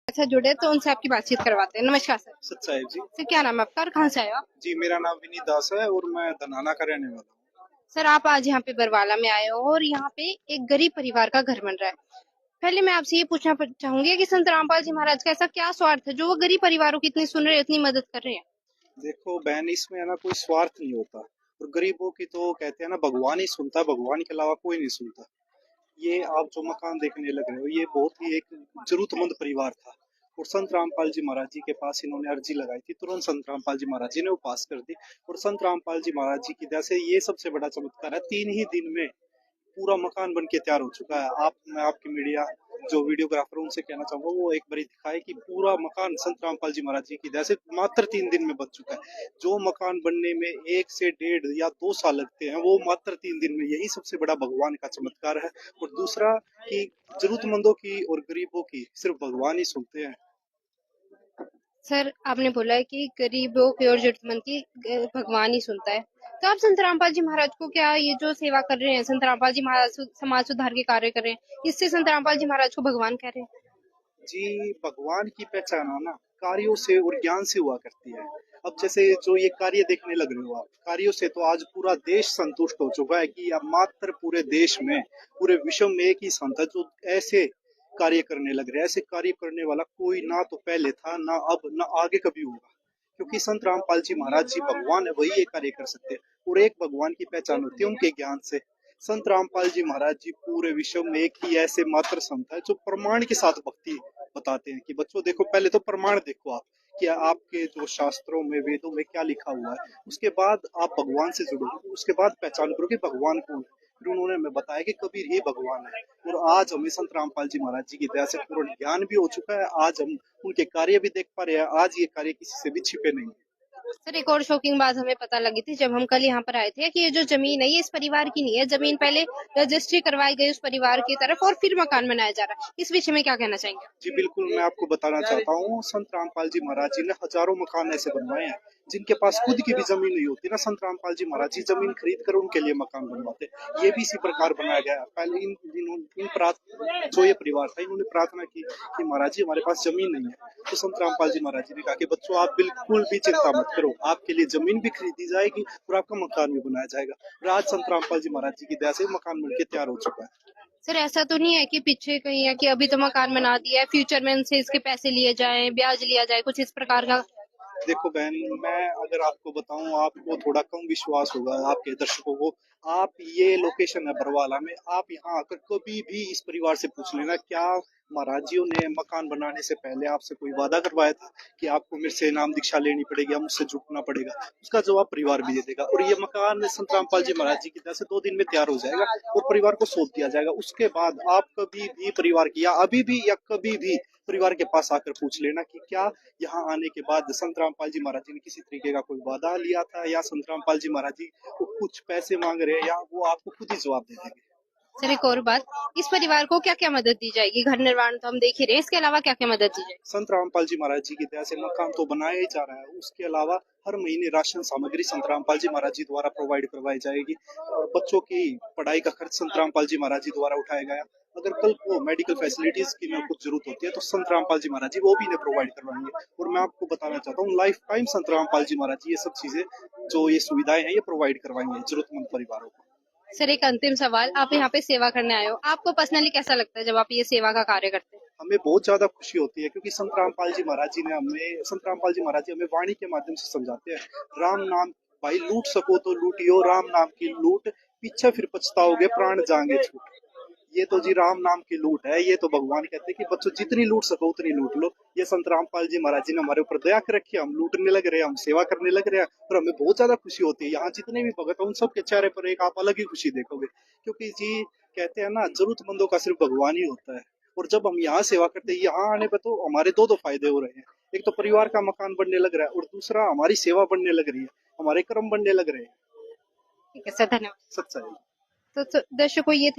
अच्छा जुड़े तो उनसे आपकी बातचीत करवाते हैं। नमस्कार सर। सच्चाई जी। सर क्या नाम है आपका और कहाँ से आए हो आप? जी, मेरा नाम विनीत दास है और मैं धनाना का रहने वाला हूँ। सर आप आज यहाँ पे बरवाला में आए हो और यहाँ पे एक गरीब परिवार का घर बन रहा है। पहले मैं आपसे ये पूछना चाहूंगी कि संत रामपाल जी महाराज का ऐसा क्या स्वार्थ है जो वो गरीब परिवारों की इतनी सुन रहे हैं, इतनी मदद कर रहे हैं। देखो बहन, इसमें है ना कोई स्वार्थ नहीं होता। और गरीबों की तो कहते हैं ना, भगवान ही सुनता है, भगवान के अलावा कोई नहीं सुनता। ये आप जो मकान देखने लग रहे हो, ये बहुत ही एक जरूरतमंद परिवार था। और संत रामपाल जी महाराज जी के पास इन्होंने अर्जी लगाई थी, तुरंत संत रामपाल जी महाराज जी ने वो पास कर दी। और संत रामपाल जी महाराज जी की दया से ये सबसे बड़ा चमत्कार है, 3 ही दिन में पूरा मकान बन के तैयार हो चुका है। मैं आपकी मीडिया जो वीडियोग्राफर उनसे कहना चाहूंगा, वो एक बार दिखाए कि पूरा मकान संत रामपाल जी महाराज जी की दया से मात्र 3 दिन में बन चुका है। जो मकान बनने में 1 से 1.5 या 2 साल लगते हैं, वो मात्र 3 दिन में, यही सबसे बड़ा भगवान का चमत्कार है। और दूसरा कि जरूरतमंदों की और गरीबों की सिर्फ भगवान ही सुनते हैं। सर आपने बोला है कि गरीबों की और जरूरतमंद की भगवान ही सुनता है। तो आप संत रामपाल जी महाराज को क्या ये जो सेवा कर रहे हैं, संत रामपाल जी महाराज समाज सुधार के कार्य कर रहे हैं, इससे संत रामपाल जी महाराज को भगवान कह रहे हैं। जी, भगवान की पहचान है ना कार्यों से और ज्ञान से हुआ करती है। अब जैसे जो ये कार्य देखने लग रहे हो आप, कार्यों से तो आज पूरा देश संतुष्ट हो चुका है कि अब मात्र पूरे देश में, पूरे विश्व में एक ही संत है जो ऐसे कार्य करने लग रहे हैं। ऐसे कार्य करने वाला कोई ना तो पहले था, ना अब, ना आगे कभी होगा। क्योंकि संत रामपाल जी महाराज जी भगवान है, वही ये कार्य कर सकते हैं। और एक भगवान की पहचान होती है उनके ज्ञान से। संत रामपाल जी महाराज जी पूरे विश्व में एक ही ऐसे मात्र संत है जो प्रमाण के साथ भक्ति बताते हैं कि बच्चों देखो, पहले तो प्रमाण देखो आप कि आपके जो शास्त्रों में, वेदों में क्या लिखा हुआ है। उसके बाद आप भगवान से जुड़ोगे, उसके बाद पहचान करोगे भगवान कौन है। फिर उन्होंने हमें बताया कि कबीर ही भगवान है। और आज हमें संत रामपाल जी महाराज जी की दया से पूर्ण ज्ञान भी हो चुका है। आज हम उनके कार्य भी देख पा रहे हैं। आज ये कार्य किसी से भी छिपे नहीं। सर एक और शॉकिंग बात हमें पता लगी थी जब हम कल यहाँ पर आए थे कि ये जो जमीन है ये इस परिवार की नहीं है। जमीन पहले रजिस्ट्री करवाई गई उस परिवार की तरफ और फिर मकान बनाया जा रहा है। इस विषय में क्या कहना चाहेंगे। जी बिल्कुल, मैं आपको बताना चाहता हूँ, संत रामपाल जी महाराज जी ने हजारों मकान ऐसे बनवाए हैं जिनके पास खुद की भी जमीन नहीं होती ना। संत रामपाल जी महाराज जी जमीन खरीद कर उनके लिए मकान बनवाते। ये भी इसी प्रकार बनाया गया है। पहले जो ये परिवार था, इन्होंने प्रार्थना की कि महाराज जी हमारे पास जमीन नहीं है। तो संत रामपाल जी महाराज जी ने कहा कि बच्चों आप बिल्कुल भी चिंता मत करो, आपके लिए जमीन भी खरीदी जाएगी और आपका मकान भी बनाया जाएगा। और आज संत रामपाल जी महाराज जी की दया से मकान बनके तैयार हो चुका है। सर ऐसा तो नहीं है कि पीछे कहीं है कि अभी तो मकान बना दिया है, फ्यूचर में इनसे इसके पैसे लिए जाएं, ब्याज लिया जाए, कुछ इस प्रकार का। देखो बहन, मैं अगर आपको बताऊं, आपको थोड़ा कम विश्वास होगा आपके दर्शकों को। आप, ये लोकेशन है बरवाला में, आप यहाँ आकर कभी भी इस परिवार से पूछ लेना, क्या महाराज जी ने मकान बनाने से पहले आपसे कोई वादा करवाया था कि आपको मेरे से नाम दीक्षा लेनी पड़ेगी या मुझसे जुटना पड़ेगा। उसका जवाब परिवार भी दे देगा। और ये मकान संत रामपाल जी महाराज जी की तरह से 2 दिन में तैयार हो जाएगा और परिवार को सौंप दिया जाएगा। उसके बाद आप कभी भी परिवार की, या अभी भी या कभी भी परिवार के पास आकर पूछ लेना कि क्या यहाँ आने के बाद संत रामपाल जी महाराज जी ने किसी तरीके का कोई वादा लिया था, या संत रामपाल जी महाराज जी को कुछ पैसे मांग रहे हैं, या वो आपको खुद ही जवाब दे देंगे। सर एक और बात, इस परिवार को क्या क्या मदद दी जाएगी। घर निर्माण तो हम देख ही रहे हैं, इसके अलावा क्या क्या मदद दी जाएगी। संत रामपाल जी महाराज जी की दया से मकान तो बनाया ही जा रहा है, उसके अलावा हर महीने राशन सामग्री संत रामपाल जी महाराज जी द्वारा प्रोवाइड करवाई जाएगी। और बच्चों की पढ़ाई का खर्च संत रामपाल जी महाराज जी द्वारा उठाया गया। अगर कल को मेडिकल फैसिलिटीज की में कुछ जरूरत होती है तो संत रामपाल जी महाराज जी वो भी इन्हें प्रोवाइड करवाएंगे। और मैं आपको बताना चाहता हूँ, लाइफ टाइम संत रामपाल जी महाराज जी ये सब चीजें, जो ये सुविधाएं हैं, ये प्रोवाइड करवाएंगे जरूरतमंद परिवारों को। सर एक अंतिम सवाल, आप यहाँ पे सेवा करने आए हो, आपको पर्सनली कैसा लगता है जब आप ये सेवा का कार्य करते हैं। हमें बहुत ज्यादा खुशी होती है, क्योंकि संत रामपाल जी महाराज जी हमें वाणी के माध्यम से समझाते हैं, राम नाम भाई लूट सको तो लूटियो, राम नाम की लूट, पीछे फिर पछताओगे प्राण जाएंगे छूट। ये तो जी राम नाम की लूट है। ये तो भगवान कहते हैं कि बच्चों जितनी लूट सको उतनी लूट लो। ये संत रामपाल जी महाराज जी ने हमारे ऊपर दया कर रखी है, हम लूटने लग रहे हैं, हम सेवा करने लग रहे हैं। और हमें बहुत ज्यादा खुशी होती है। यहाँ जितने भी भगत हैं उन सबके चेहरे पर एक आप अलग ही खुशी देखोगे, क्योंकि जी कहते हैं ना, जरूरतमंदों का सिर्फ भगवान ही होता है। और जब हम यहाँ सेवा करते हैं, यहाँ आने पर तो हमारे दो दो फायदे हो रहे हैं। एक तो परिवार का मकान बनने लग रहा है, और दूसरा हमारी सेवा बनने लग रही है, हमारे कर्म बनने लग रहे हैं। ठीक है सर, धन्यवाद। सच्चाई। तो दर्शकों ये थे